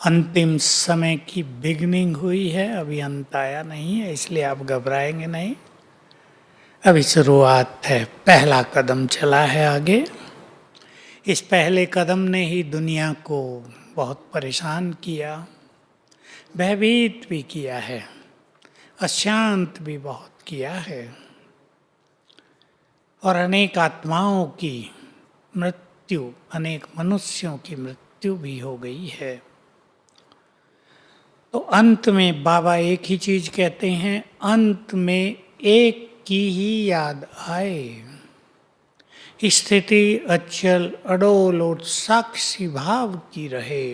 अंतिम समय की बिगनिंग हुई है, अभी अंत आया नहीं है, इसलिए आप घबराएंगे नहीं। अभी शुरुआत है, पहला कदम चला है आगे। इस पहले कदम ने ही दुनिया को बहुत परेशान किया, भयभीत भी किया है, अशांत भी बहुत किया है और अनेक आत्माओं की मृत्यु, अनेक मनुष्यों की मृत्यु भी हो गई है। तो अंत में बाबा एक ही चीज कहते हैं, अंत में एक की ही याद आए, स्थिति अचल अडोल और साक्षी भाव की रहे।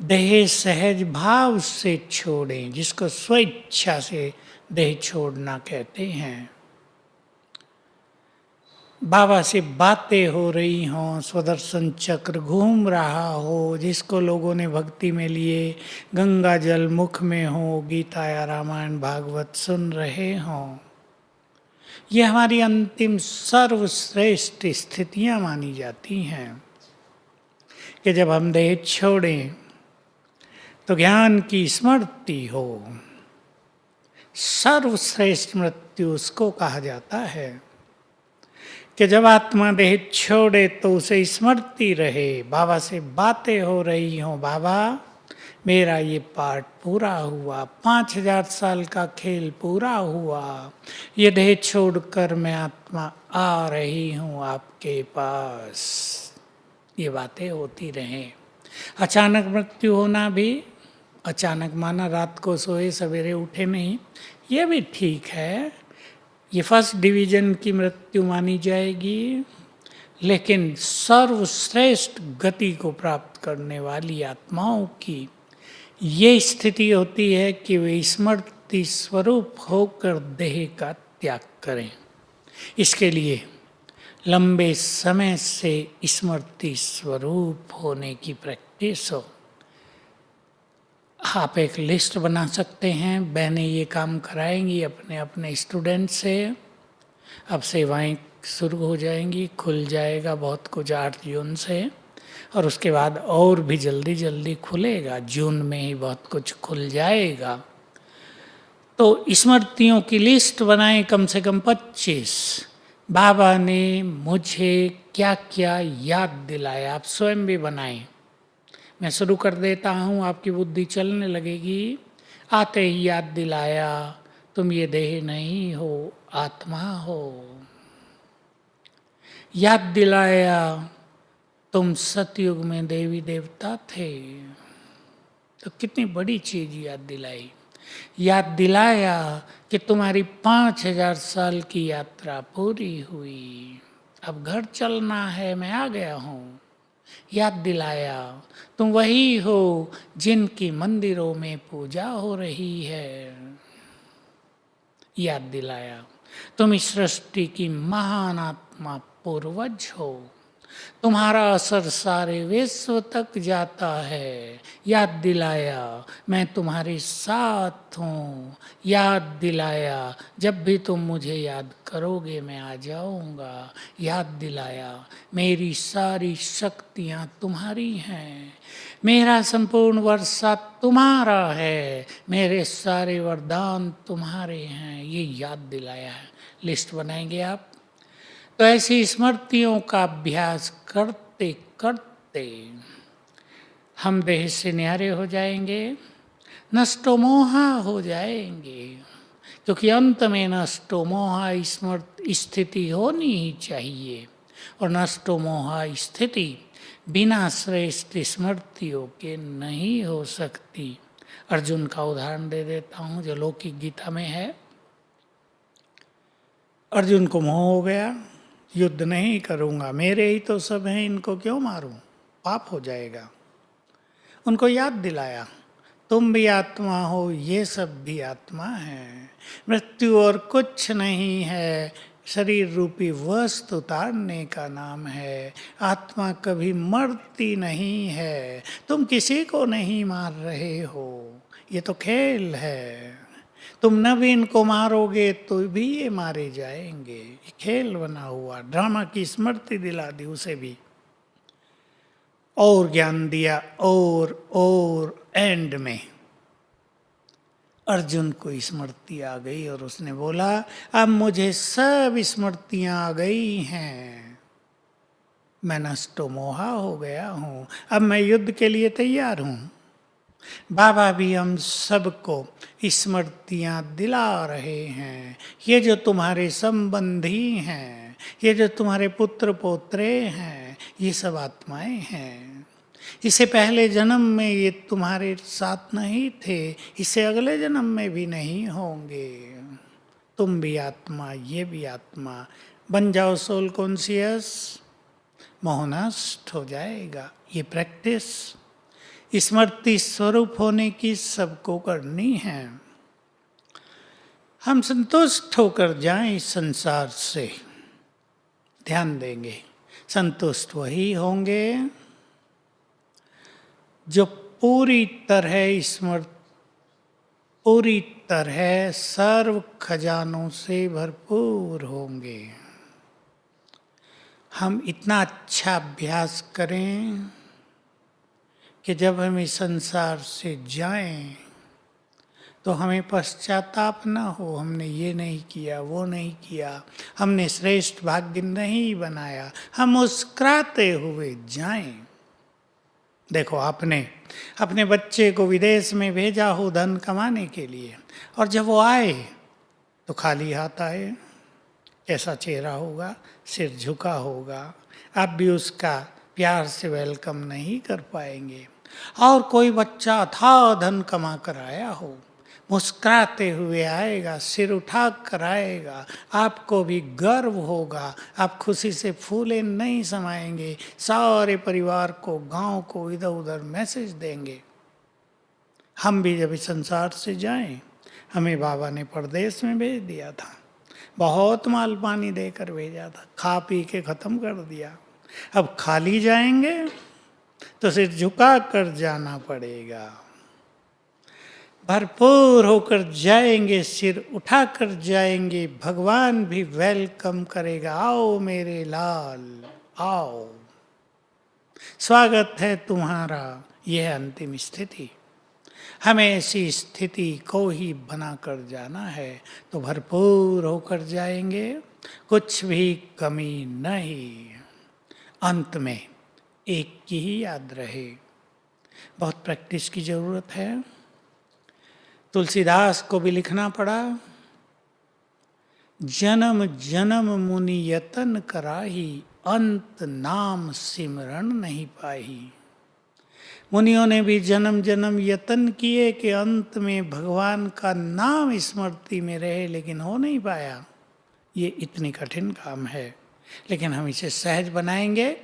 देह सहज भाव से छोड़ें, जिसको स्वेच्छा से देह छोड़ना कहते हैं। बाबा से बातें हो रही हों, स्वदर्शन चक्र घूम रहा हो, जिसको लोगों ने भक्ति में लिए, गंगा जल मुख में हो, गीता या रामायण भागवत सुन रहे हों, ये हमारी अंतिम सर्वश्रेष्ठ स्थितियां मानी जाती हैं कि जब हम देह छोड़ें तो ज्ञान की स्मृति हो। सर्वश्रेष्ठ मृत्यु उसको कहा जाता है कि जब आत्मा देह छोड़े तो उसे स्मृति रहे, बाबा से बातें हो रही हों, बाबा मेरा ये पार्ट पूरा हुआ, 5000 साल का खेल पूरा हुआ, ये देह छोड़कर मैं आत्मा आ रही हूँ आपके पास। ये बातें होती रहें। अचानक मृत्यु होना भी, अचानक माना रात को सोए सवेरे उठे नहीं, ये भी ठीक है, ये फर्स्ट डिवीजन की मृत्यु मानी जाएगी। लेकिन सर्वश्रेष्ठ गति को प्राप्त करने वाली आत्माओं की ये स्थिति होती है कि वे स्मृति स्वरूप होकर देह का त्याग करें। इसके लिए लंबे समय से स्मृति स्वरूप होने की प्रैक्टिस हो। आप एक लिस्ट बना सकते हैं, बहनें ये काम कराएंगी अपने अपने स्टूडेंट से। अब सेवाएं शुरू हो जाएंगी, खुल जाएगा बहुत कुछ 8 जून से, और उसके बाद और भी जल्दी जल्दी खुलेगा, जून में ही बहुत कुछ खुल जाएगा। तो स्मृतियों की लिस्ट बनाएं, कम से कम 25। बाबा ने मुझे क्या क्या याद दिलाया, आप स्वयं भी बनाएं। मैं शुरू कर देता हूँ, आपकी बुद्धि चलने लगेगी। आते ही याद दिलाया, तुम ये देह नहीं हो, आत्मा हो। याद दिलाया, तुम सतयुग में देवी देवता थे। तो कितनी बड़ी चीज याद दिलाई। याद दिलाया कि तुम्हारी 5000 साल की यात्रा पूरी हुई, अब घर चलना है, मैं आ गया हूँ। याद दिलाया, तुम वही हो जिनकी मंदिरों में पूजा हो रही है। याद दिलाया, तुम इस सृष्टि की महान आत्मा पूर्वज हो, तुम्हारा असर सारे विश्व तक जाता है। याद दिलाया, मैं तुम्हारे साथ हूँ। याद दिलाया, जब भी तुम मुझे याद करोगे मैं आ जाऊँगा। याद दिलाया, मेरी सारी शक्तियाँ तुम्हारी हैं, मेरा संपूर्ण वर्षा तुम्हारा है, मेरे सारे वरदान तुम्हारे हैं। ये याद दिलाया है। लिस्ट बनाएंगे आप। तो ऐसी स्मृतियों का अभ्यास करते करते हम देह से न्यारे हो जाएंगे, नष्टो मोहा हो जाएंगे। क्योंकि अंत में नष्टो मोहा स्थिति होनी ही चाहिए, और नष्टो मोहा स्थिति बिना श्रेष्ठ स्मृतियों के नहीं हो सकती। अर्जुन का उदाहरण दे देता हूँ जो लौकिक गीता में है। अर्जुन को मोह हो गया, युद्ध नहीं करूँगा, मेरे ही तो सब हैं, इनको क्यों मारूं, पाप हो जाएगा। उनको याद दिलाया, तुम भी आत्मा हो, ये सब भी आत्मा है, मृत्यु और कुछ नहीं है, शरीर रूपी वस्त्र उतारने का नाम है। आत्मा कभी मरती नहीं है, तुम किसी को नहीं मार रहे हो, ये तो खेल है। तुम न भी इनको मारोगे तो भी ये मारे जाएंगे, ये खेल बना हुआ, ड्रामा की स्मृति दिला दी उसे भी। और ज्ञान दिया और एंड में अर्जुन को स्मृति आ गई और उसने बोला अब मुझे सब स्मृतियां आ गई हैं, मैं नष्टो मोहा हो गया हूं, अब मैं युद्ध के लिए तैयार हूं। बाबा भी हम सबको स्मृतियां दिला रहे हैं, ये जो तुम्हारे संबंधी हैं, ये जो तुम्हारे पुत्र पोत्रे हैं, ये सब आत्माएं हैं। इससे पहले जन्म में ये तुम्हारे साथ नहीं थे, इससे अगले जन्म में भी नहीं होंगे। तुम भी आत्मा, ये भी आत्मा, बन जाओ सोल कॉन्शियस, मोह नष्ट हो जाएगा। ये प्रैक्टिस स्मृति स्वरूप होने की सबको करनी है। हम संतुष्ट होकर जाएं इस संसार से, ध्यान देंगे संतुष्ट वही होंगे जो पूरी तरह सर्व खजानों से भरपूर होंगे। हम इतना अच्छा अभ्यास करें कि जब हम इस संसार से जाएं तो हमें पश्चाताप न हो, हमने ये नहीं किया, वो नहीं किया, हमने श्रेष्ठ भाग्य नहीं बनाया, हम मुस्कुराते हुए जाएं। देखो आपने अपने बच्चे को विदेश में भेजा हो धन कमाने के लिए, और जब वो आए तो खाली हाथ आए, कैसा चेहरा होगा, सिर झुका होगा, आप भी उसका प्यार से वेलकम नहीं कर पाएंगे। और कोई बच्चा अथाह धन कमा कर आया हो, मुस्कुराते हुए आएगा, सिर उठा कर आएगा, आपको भी गर्व होगा, आप खुशी से फूले नहीं समाएंगे, सारे परिवार को, गांव को इधर उधर मैसेज देंगे। हम भी जब इस संसार से जाएं, हमें बाबा ने परदेश में भेज दिया था, बहुत माल पानी देकर भेजा था, खा पी के ख़त्म कर दिया। अब खाली जाएंगे तो सिर झुका कर जाना पड़ेगा, भरपूर होकर जाएंगे, सिर उठा कर जाएंगे, भगवान भी वेलकम करेगा, आओ मेरे लाल आओ, स्वागत है तुम्हारा। यह अंतिम स्थिति, हमें ऐसी स्थिति को ही बना कर जाना है, तो भरपूर होकर जाएंगे, कुछ भी कमी नहीं। अंत में एक की ही याद रहे, बहुत प्रैक्टिस की ज़रूरत है। तुलसीदास को भी लिखना पड़ा, जन्म जन्म मुनि यतन कराही, अंत नाम सिमरण नहीं पाही। मुनियों ने भी जन्म जन्म यतन किए कि अंत में भगवान का नाम स्मृति में रहे, लेकिन हो नहीं पाया। ये इतनी कठिन काम है, लेकिन हम इसे सहज बनाएंगे,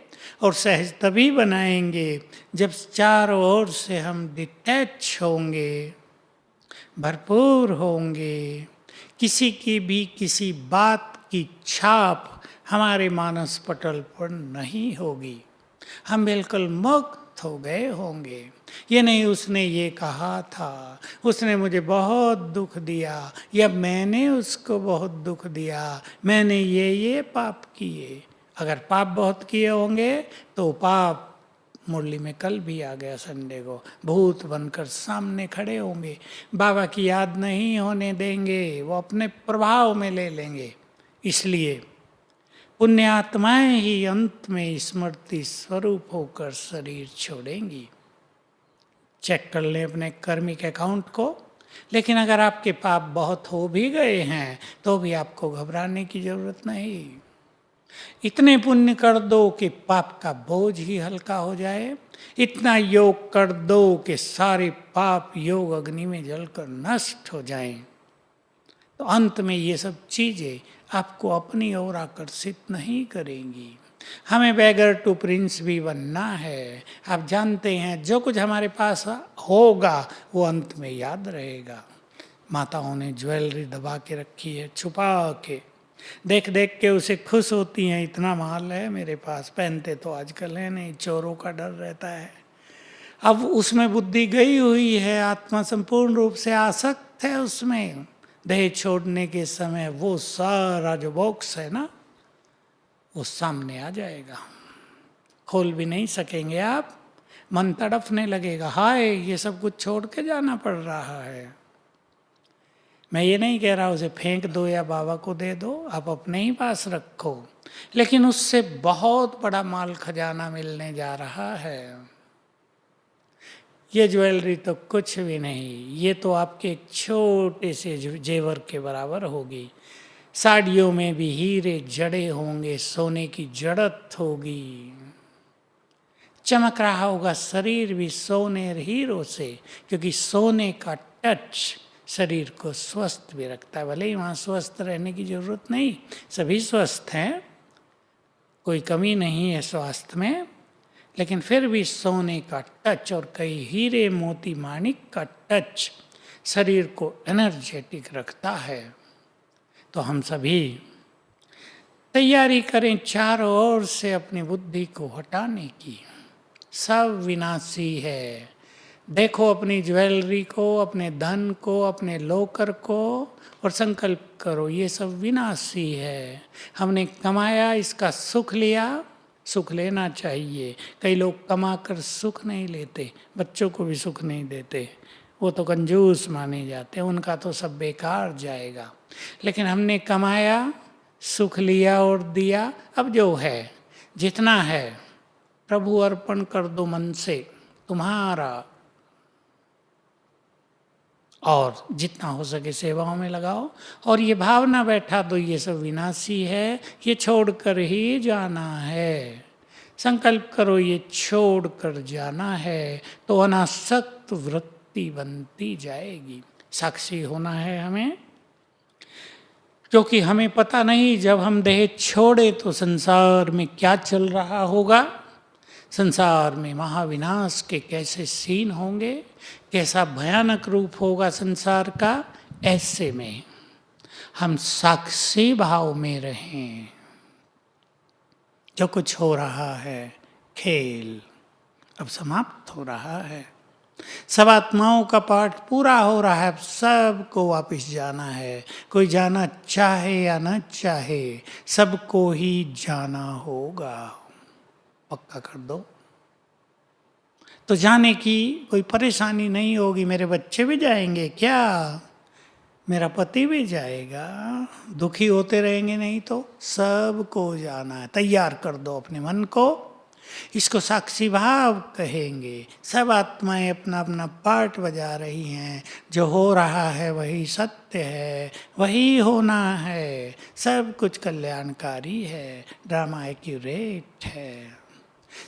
और सहज तभी बनाएंगे जब चारों ओर से हम डिटैच होंगे, भरपूर होंगे, किसी की भी किसी बात की छाप हमारे मानस पटल पर नहीं होगी, हम बिल्कुल मुक्त हो गए होंगे। ये नहीं उसने ये कहा था, उसने मुझे बहुत दुख दिया, या मैंने उसको बहुत दुख दिया, मैंने ये पाप किए। अगर पाप बहुत किए होंगे तो पाप मुरली में कल भी आ गया संडे को, भूत बनकर सामने खड़े होंगे, बाबा की याद नहीं होने देंगे, वो अपने प्रभाव में ले लेंगे। इसलिए पुण्य आत्माएं ही अंत में स्मृति स्वरूप होकर शरीर छोड़ेंगी। चेक कर लें अपने कर्मिक अकाउंट को। लेकिन अगर आपके पाप बहुत हो भी गए हैं तो भी आपको घबराने की जरूरत नहीं। इतने पुण्य कर दो कि पाप का बोझ ही हल्का हो जाए, इतना योग कर दो कि सारे पाप योग अग्नि में जलकर नष्ट हो जाएं। तो अंत में ये सब चीज़ें आपको अपनी ओर आकर्षित नहीं करेंगी। हमें बैगर टू प्रिंस भी बनना है। आप जानते हैं जो कुछ हमारे पास होगा वो अंत में याद रहेगा। माताओं ने ज्वेलरी दबा के रखी है, छुपा के, देख देख के उसे खुश होती हैं, इतना माल है मेरे पास, पहनते तो आजकल है नहीं, चोरों का डर रहता है। अब उसमें बुद्धि गई हुई है, आत्मा संपूर्ण रूप से आसक्त है उसमें। देह छोड़ने के समय वो सारा जो बॉक्स है ना, वो सामने आ जाएगा, खोल भी नहीं सकेंगे आप, मन तड़फने लगेगा, हाय ये सब कुछ छोड़ के जाना पड़ रहा है। मैं ये नहीं कह रहा उसे फेंक दो या बाबा को दे दो, आप अपने ही पास रखो, लेकिन उससे बहुत बड़ा माल खजाना मिलने जा रहा है। ये ज्वेलरी तो कुछ भी नहीं, ये तो आपके एक छोटे से जेवर के बराबर होगी। साड़ियों में भी हीरे जड़े होंगे, सोने की जड़त होगी, चमक रहा होगा शरीर भी सोने हीरों से, क्योंकि सोने का टच शरीर को स्वस्थ भी रखता है। भले ही वहाँ स्वस्थ रहने की जरूरत नहीं, सभी स्वस्थ हैं, कोई कमी नहीं है स्वास्थ्य में, लेकिन फिर भी सोने का टच और कई हीरे मोती माणिक का टच शरीर को एनर्जेटिक रखता है। तो हम सभी तैयारी करें चारों ओर से अपनी बुद्धि को हटाने की। सब विनाशी है। देखो अपनी ज्वेलरी को, अपने धन को, अपने लोकर को और संकल्प करो ये सब विनाशी है। हमने कमाया, इसका सुख लिया, सुख लेना चाहिए। कई लोग कमाकर सुख नहीं लेते, बच्चों को भी सुख नहीं देते, वो तो कंजूस माने जाते हैं, उनका तो सब बेकार जाएगा। लेकिन हमने कमाया, सुख लिया और दिया, अब जो है जितना है प्रभु अर्पण कर दो मन से, तुम्हारा, और जितना हो सके सेवाओं में लगाओ। और ये भावना बैठा दो ये सब विनाशी है, ये छोड़कर ही जाना है। संकल्प करो ये छोड़कर जाना है, तो अनासक्त वृत्ति बनती जाएगी। साक्षी होना है हमें, क्योंकि हमें पता नहीं जब हम देह छोड़े तो संसार में क्या चल रहा होगा, संसार में महाविनाश के कैसे सीन होंगे, कैसा भयानक रूप होगा संसार का। ऐसे में हम साक्षी भाव में रहें। जो कुछ हो रहा है खेल अब समाप्त हो रहा है, सब आत्माओं का पाठ पूरा हो रहा है, अब सबको वापस जाना है। कोई जाना चाहे या न चाहे, सबको ही जाना होगा। पक्का कर दो तो जाने की कोई परेशानी नहीं होगी। मेरे बच्चे भी जाएंगे क्या, मेरा पति भी जाएगा, दुखी होते रहेंगे नहीं तो। सबको जाना है, तैयार कर दो अपने मन को। इसको साक्षी भाव कहेंगे। सब आत्माएं अपना अपना पार्ट बजा रही हैं, जो हो रहा है वही सत्य है, वही होना है, सब कुछ कल्याणकारी है, ड्रामा एक्यूरेट है।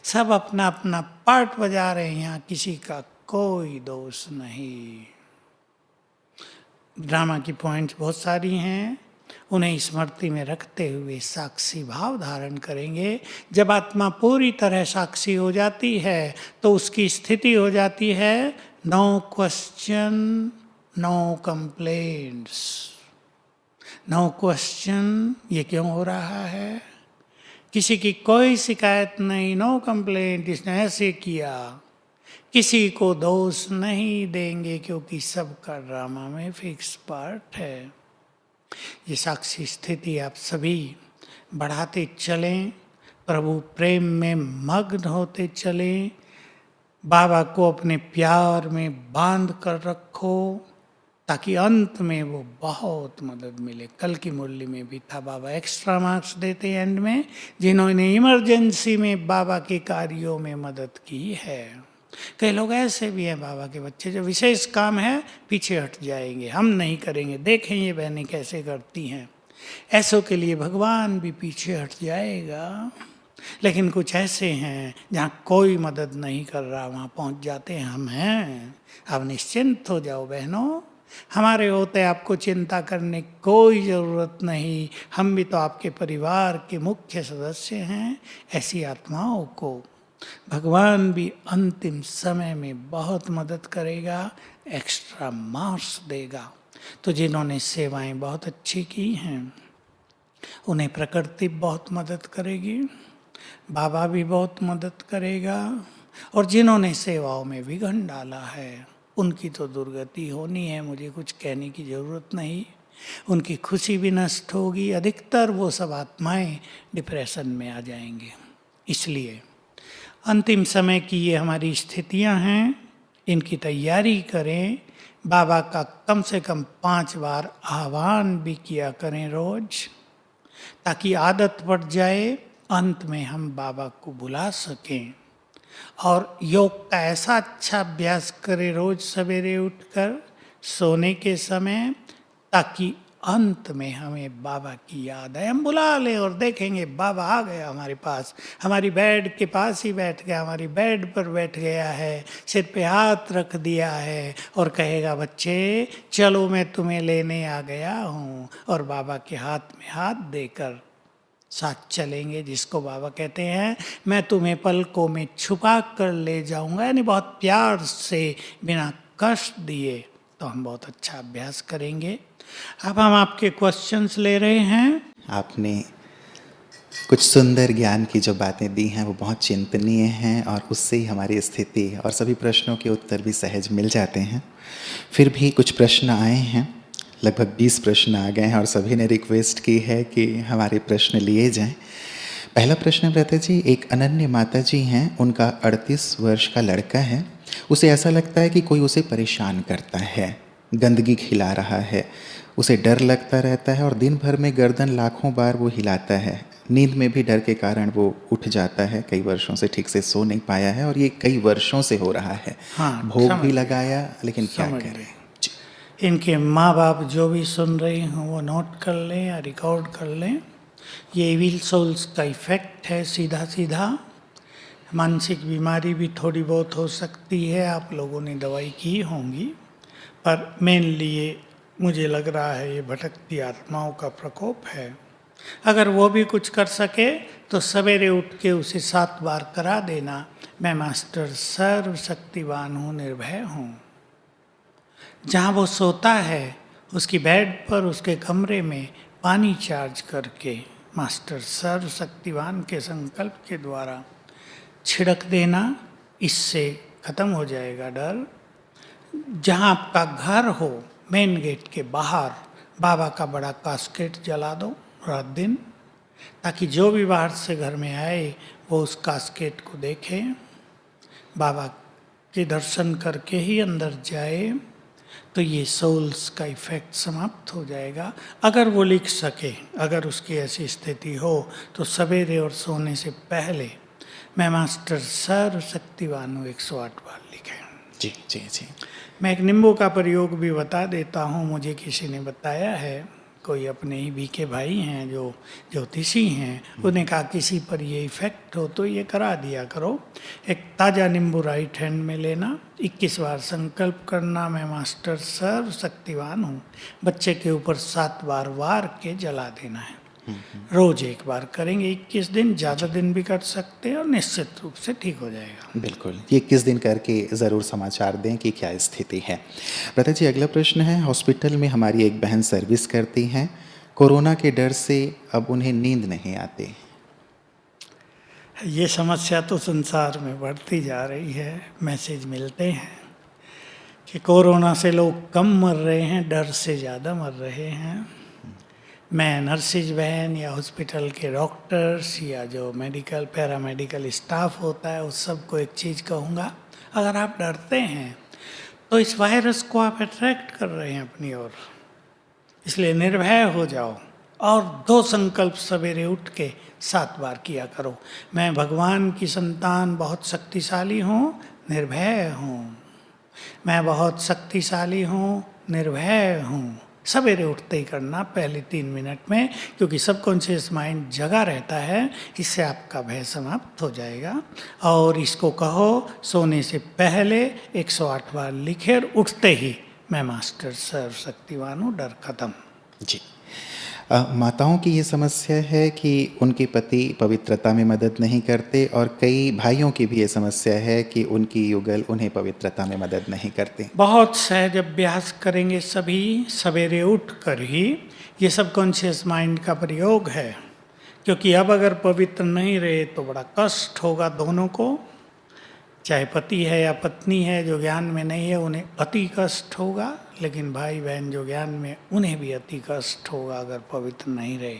सब अपना अपना पार्ट बजा रहे हैं, यहाँ किसी का कोई दोष नहीं। ड्रामा की पॉइंट्स बहुत सारी हैं, उन्हें स्मृति में रखते हुए साक्षी भाव धारण करेंगे। जब आत्मा पूरी तरह साक्षी हो जाती है तो उसकी स्थिति हो जाती है no question, no complaints. No question, ये क्यों हो रहा है, किसी की कोई शिकायत नहीं, नो कंप्लेंट, इसने ऐसे किया। किसी को दोष नहीं देंगे, क्योंकि सबका ड्रामा में फिक्स पार्ट है। ये साक्षी स्थिति आप सभी बढ़ाते चलें, प्रभु प्रेम में मग्न होते चलें, बाबा को अपने प्यार में बांध कर रखो, ताकि अंत में वो बहुत मदद मिले। कल की मुरली में भी था, बाबा एक्स्ट्रा मार्क्स देते हैं एंड में, जिन्होंने इमरजेंसी में बाबा के कार्यों में मदद की है। कई लोग ऐसे भी हैं बाबा के बच्चे, जो विशेष काम है पीछे हट जाएंगे, हम नहीं करेंगे, देखें ये बहनें कैसे करती हैं। ऐसों के लिए भगवान भी पीछे हट जाएगा। लेकिन कुछ ऐसे हैं जहाँ कोई मदद नहीं कर रहा, वहाँ पहुँच जाते हैं। हम हैं, अब निश्चिंत हो जाओ बहनों, हमारे होते आपको चिंता करने कोई ज़रूरत नहीं। हम भी तो आपके परिवार के मुख्य सदस्य हैं। ऐसी आत्माओं को भगवान भी अंतिम समय में बहुत मदद करेगा, एक्स्ट्रा मार्क्स देगा। तो जिन्होंने सेवाएं बहुत अच्छी की हैं उन्हें प्रकृति बहुत मदद करेगी, बाबा भी बहुत मदद करेगा, और जिन्होंने सेवाओं में विघन डाला है उनकी तो दुर्गति होनी है, मुझे कुछ कहने की ज़रूरत नहीं। उनकी खुशी भी नष्ट होगी, अधिकतर वो सब आत्माएं डिप्रेशन में आ जाएंगे। इसलिए अंतिम समय की ये हमारी स्थितियां हैं, इनकी तैयारी करें। बाबा का कम से कम 5 बार आह्वान भी किया करें रोज, ताकि आदत पड़ जाए, अंत में हम बाबा को बुला सकें। और योग का ऐसा अच्छा अभ्यास करें रोज सवेरे उठकर सोने के समय, ताकि अंत में हमें बाबा की याद आए। हम बुला लें और देखेंगे बाबा आ गया हमारे पास, हमारी बेड के पास ही बैठ गया, हमारी बेड पर बैठ गया है, सिर पे हाथ रख दिया है और कहेगा बच्चे चलो मैं तुम्हें लेने आ गया हूँ, और बाबा के हाथ में हाथ देकर साथ चलेंगे, जिसको बाबा कहते हैं मैं तुम्हें पलकों में छुपा कर ले जाऊंगा, यानी बहुत प्यार से बिना कष्ट दिए। तो हम बहुत अच्छा अभ्यास करेंगे। अब हम आपके क्वेश्चंस ले रहे हैं। आपने कुछ सुंदर ज्ञान की जो बातें दी हैं वो बहुत चिंतनीय हैं, और उससे ही हमारी स्थिति और सभी प्रश्नों के उत्तर भी सहज मिल जाते हैं। फिर भी कुछ प्रश्न आए हैं, लगभग 20 प्रश्न आ गए हैं, और सभी ने रिक्वेस्ट की है कि हमारे प्रश्न लिए जाएं। पहला प्रश्न रहता जी, एक अनन्य माता जी हैं, उनका 38 वर्ष का लड़का है। उसे ऐसा लगता है कि कोई उसे परेशान करता है, गंदगी खिला रहा है, उसे डर लगता रहता है और दिन भर में गर्दन लाखों बार वो हिलाता है। नींद में भी डर के कारण वो उठ जाता है, कई वर्षों से ठीक से सो नहीं पाया है, और ये कई वर्षों से हो रहा है। हाँ, भोग भी लगाया, लेकिन क्या करें। इनके माँ बाप जो भी सुन रहे हैं वो नोट कर लें या रिकॉर्ड कर लें। ये इविल सोल्स का इफेक्ट है, सीधा सीधा। मानसिक बीमारी भी थोड़ी बहुत हो सकती है, आप लोगों ने दवाई की होंगी, पर मेनली ये मुझे लग रहा है ये भटकती आत्माओं का प्रकोप है। अगर वो भी कुछ कर सके तो सवेरे उठ के उसे 7 बार करा देना, मैं मास्टर सर्वशक्तिवान हूँ, निर्भय हूँ। जहाँ वो सोता है उसकी बेड पर, उसके कमरे में पानी चार्ज करके मास्टर सर्वशक्तिवान के संकल्प के द्वारा छिड़क देना, इससे खत्म हो जाएगा डर। जहाँ आपका घर हो, मेन गेट के बाहर बाबा का बड़ा कास्केट जला दो रात दिन, ताकि जो भी बाहर से घर में आए वो उस कास्केट को देखे, बाबा के दर्शन करके ही अंदर जाए, तो ये सोल्स का इफेक्ट समाप्त हो जाएगा। अगर वो लिख सके, अगर उसकी ऐसी स्थिति हो, तो सवेरे और सोने से पहले मैं मास्टर सर्वशक्तिवान हूँ 108 बार लिखें। जी जी जी। मैं एक नींबू का प्रयोग भी बता देता हूँ, मुझे किसी ने बताया है, कोई अपने ही बीके भाई हैं जो ज्योतिषी हैं, उन्हें कहा किसी पर ये इफेक्ट हो तो ये करा दिया करो। एक ताज़ा नींबू राइट हैंड में लेना, 21 बार संकल्प करना, मैं मास्टर सर्वशक्तिवान हूँ, बच्चे के ऊपर 7 बार वार के जला देना है। रोज 1 बार करेंगे, 21 दिन, ज़्यादा दिन भी कर सकते हैं, और निश्चित रूप से ठीक हो जाएगा। बिल्कुल, ये 21 दिन करके ज़रूर समाचार दें कि क्या स्थिति है। प्रता जी, अगला प्रश्न है, हॉस्पिटल में हमारी एक बहन सर्विस करती हैं, कोरोना के डर से अब उन्हें नींद नहीं आती। ये समस्या तो संसार में बढ़ती जा रही है। मैसेज मिलते हैं कि कोरोना से लोग कम मर रहे हैं, डर से ज़्यादा मर रहे हैं। मैं नर्सिस बहन या हॉस्पिटल के डॉक्टर्स या जो मेडिकल पैरामेडिकल स्टाफ होता है उस सबको एक चीज़ कहूँगा, अगर आप डरते हैं तो इस वायरस को आप अट्रैक्ट कर रहे हैं अपनी ओर, इसलिए निर्भय हो जाओ और 2 संकल्प सवेरे उठ के 7 बार किया करो। मैं भगवान की संतान बहुत शक्तिशाली हूँ, निर्भय हूँ। मैं बहुत शक्तिशाली हूँ, निर्भय हूँ। सवेरे उठते ही करना, पहले 3 मिनट में, क्योंकि सबकॉन्शियस माइंड जगा रहता है, इससे आपका भय समाप्त हो जाएगा। और इसको कहो सोने से पहले 108 बार लिखे, और उठते ही मैं मास्टर सर्वशक्तिवान हूँ, डर खत्म। जी। माताओं की ये समस्या है कि उनके पति पवित्रता में मदद नहीं करते, और कई भाइयों की भी ये समस्या है कि उनकी युगल उन्हें पवित्रता में मदद नहीं करते। बहुत सहज अभ्यास करेंगे सभी, सवेरे उठ कर ही। ये सब कॉन्शियस माइंड का प्रयोग है, क्योंकि अब अगर पवित्र नहीं रहे तो बड़ा कष्ट होगा दोनों को, चाहे पति है या पत्नी है, जो ज्ञान में नहीं है उन्हें अति कष्ट होगा, लेकिन भाई बहन जो ज्ञान में उन्हें भी अति कष्ट होगा अगर पवित्र नहीं रहे।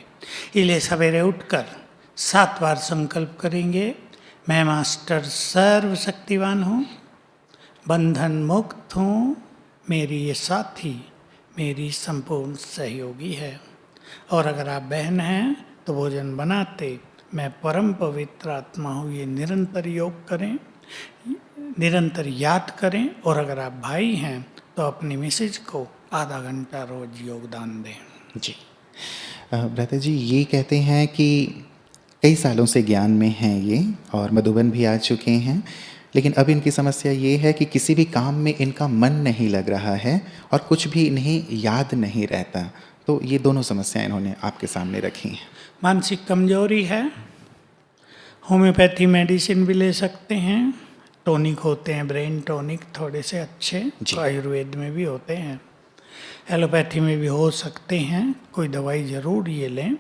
इसलिए सवेरे उठकर 7 बार संकल्प करेंगे, मैं मास्टर सर्वशक्तिवान हूँ, बंधन मुक्त हूँ, मेरी ये साथी मेरी संपूर्ण सहयोगी है। और अगर आप बहन हैं तो भोजन बनाते मैं परम पवित्र आत्मा हूँ, ये निरंतर योग करें, निरंतर याद करें। और अगर आप भाई हैं तो अपनी मिसेज को आधा घंटा रोज योगदान दें। जी भ्राता जी ये कहते हैं कि कई सालों से ज्ञान में हैं ये और मधुबन भी आ चुके हैं, लेकिन अब इनकी समस्या ये है कि किसी भी काम में इनका मन नहीं लग रहा है और कुछ भी इन्हें याद नहीं रहता। तो ये दोनों समस्याएं इन्होंने आपके सामने रखी हैं। मानसिक कमजोरी है, होम्योपैथी मेडिसिन भी ले सकते हैं, टॉनिक होते हैं, ब्रेन टॉनिक थोड़े से अच्छे, तो आयुर्वेद में भी होते हैं, एलोपैथी में भी हो सकते हैं। कोई दवाई ज़रूर ये लें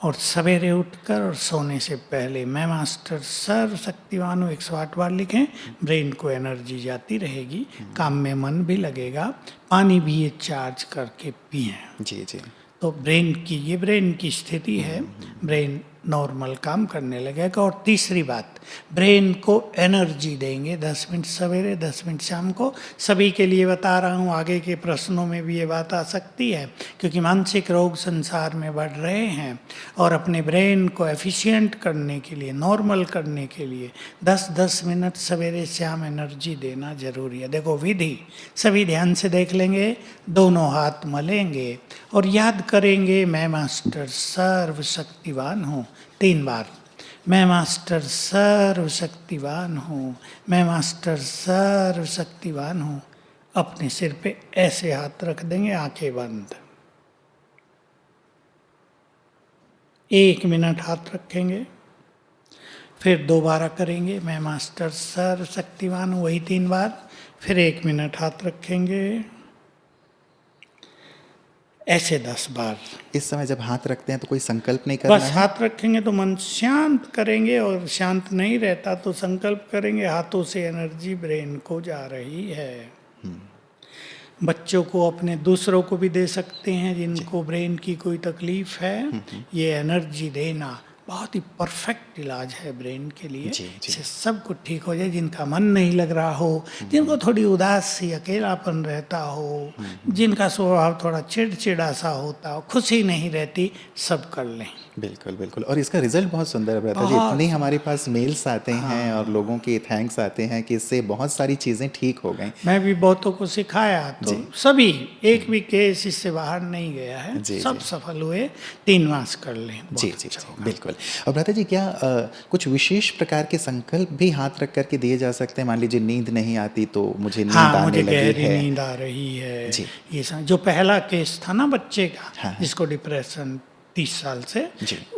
और सवेरे उठकर और सोने से पहले मैं मास्टर सर्वशक्तिवान हूँ 108 बार लिखें। ब्रेन को एनर्जी जाती रहेगी, काम में मन भी लगेगा। पानी भी ये चार्ज करके पिएं। जी जी। तो ब्रेन की स्थिति है, ब्रेन नॉर्मल काम करने लगेगा। और तीसरी बात, ब्रेन को एनर्जी देंगे 10 मिनट सवेरे 10 मिनट शाम को। सभी के लिए बता रहा हूँ, आगे के प्रश्नों में भी ये बात आ सकती है, क्योंकि मानसिक रोग संसार में बढ़ रहे हैं और अपने ब्रेन को एफिशिएंट करने के लिए, नॉर्मल करने के लिए 10-10 मिनट सवेरे शाम एनर्जी देना जरूरी है। देखो विधि सभी ध्यान से देख लेंगे, दोनों हाथ मलेंगे और याद करेंगे मैं मास्टर सर्वशक्तिवान हूँ 3 बार। मैं मास्टर सर्वशक्तिवान हूँ, मैं मास्टर सर्वशक्तिवान हूँ। अपने सिर पे ऐसे हाथ रख देंगे, आंखें बंद। 1 मिनट हाथ रखेंगे, फिर दोबारा करेंगे मैं मास्टर सर्वशक्तिवान हूँ, वही 3 बार, फिर 1 मिनट हाथ रखेंगे, ऐसे 10 बार। इस समय जब हाथ रखते हैं तो कोई संकल्प नहीं करना बस है? हाथ रखेंगे तो मन शांत करेंगे, और शांत नहीं रहता तो संकल्प करेंगे, हाथों से एनर्जी ब्रेन को जा रही है। बच्चों को अपने दूसरों को भी दे सकते हैं जिनको ब्रेन की कोई तकलीफ है। ये एनर्जी देना बहुत ही परफेक्ट इलाज है ब्रेन के लिए। इससे सब कुछ ठीक हो जाए। जिनका मन नहीं लग रहा हो, जिनको थोड़ी उदास सी अकेलापन रहता हो, जिनका स्वभाव थोड़ा चिड़चिड़ा सा होता हो, खुशी नहीं रहती, सब कर लें। बिल्कुल बिल्कुल। और इसका रिजल्ट बहुत सुंदर है भ्राता जी। इतने हमारे पास मेल्स आते हैं और लोगों के थैंक्स आते हैं कि इससे बहुत सारी चीज़ें ठीक हो गई। मैं भी बहुतों को सिखाया तो सभी, एक भी केस इससे बाहर नहीं गया है, सब सफल हुए। 3 मास कर लें। जी जी जी बिल्कुल। और भ्राता जी क्या कुछ विशेष प्रकार के संकल्प भी हाथ रख करके दिए जा सकते हैं? मान लीजिए नींद नहीं आती तो मुझे नींद आने लगी है, गहरी नींद आ रही है, ये जो पहला केस था ना बच्चे का, जिसको डिप्रेशन 30 साल से,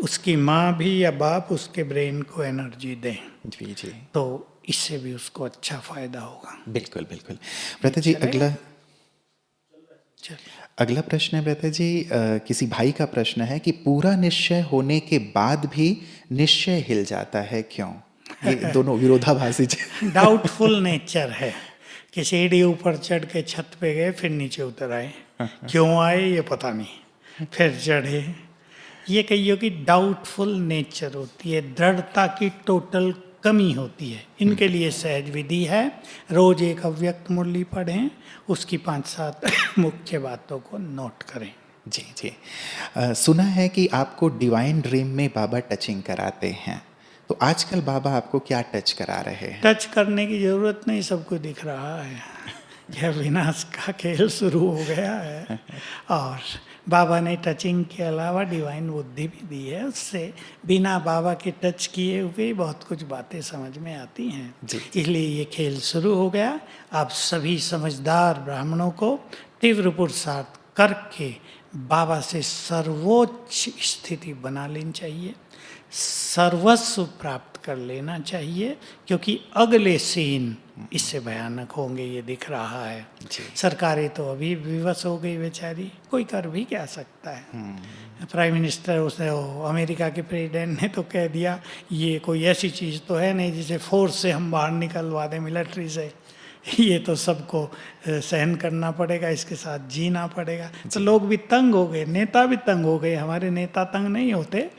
उसकी माँ भी या बाप उसके ब्रेन को एनर्जी दें जी जी, तो इससे भी उसको अच्छा फायदा होगा। बिल्कुल बिल्कुल। भ्राता जी अगला प्रश्न है भ्राता जी, किसी भाई का प्रश्न है कि पूरा निश्चय होने के बाद भी निश्चय हिल जाता है, क्यों? ये दोनों विरोधाभासी डाउटफुल नेचर है कि सीढ़ी ऊपर चढ़ के छत पे गए, फिर नीचे उतर आए, क्यों आए ये पता नहीं, फिर चढ़े। ये कहिए कि डाउटफुल नेचर होती है, दृढ़ता की टोटल कमी होती है। इनके लिए सहज विधि है, रोज एक अव्यक्त मुरली पढ़ें, उसकी 5-7 मुख्य बातों को नोट करें। जी जी। सुना है कि आपको डिवाइन ड्रीम में बाबा टचिंग कराते हैं, तो आजकल बाबा आपको क्या टच करा रहे हैं? टच करने की जरूरत नहीं, सबको दिख रहा है। यह विनाश का खेल शुरू हो गया है और बाबा ने टचिंग के अलावा डिवाइन बुद्धि भी दी है। उससे बिना बाबा के टच किए हुए बहुत कुछ बातें समझ में आती हैं। इसलिए ये खेल शुरू हो गया। आप सभी समझदार ब्राह्मणों को तीव्र पुरुषार्थ करके बाबा से सर्वोच्च स्थिति बना लेनी चाहिए, सर्वस्व प्राप्त कर लेना चाहिए, क्योंकि अगले सीन इससे भयानक होंगे, ये दिख रहा है। सरकारें तो अभी विवश हो गई बेचारी, कोई कर भी क्या सकता है। प्राइम मिनिस्टर, उसने अमेरिका के प्रेसिडेंट ने तो कह दिया ये कोई ऐसी चीज़ तो है नहीं जिसे फोर्स से हम बाहर निकलवा दें, मिलिट्री से। ये तो सबको सहन करना पड़ेगा, इसके साथ जीना पड़ेगा। तो लोग भी तंग हो गए, नेता भी तंग हो गए। हमारे नेता तंग नहीं होते,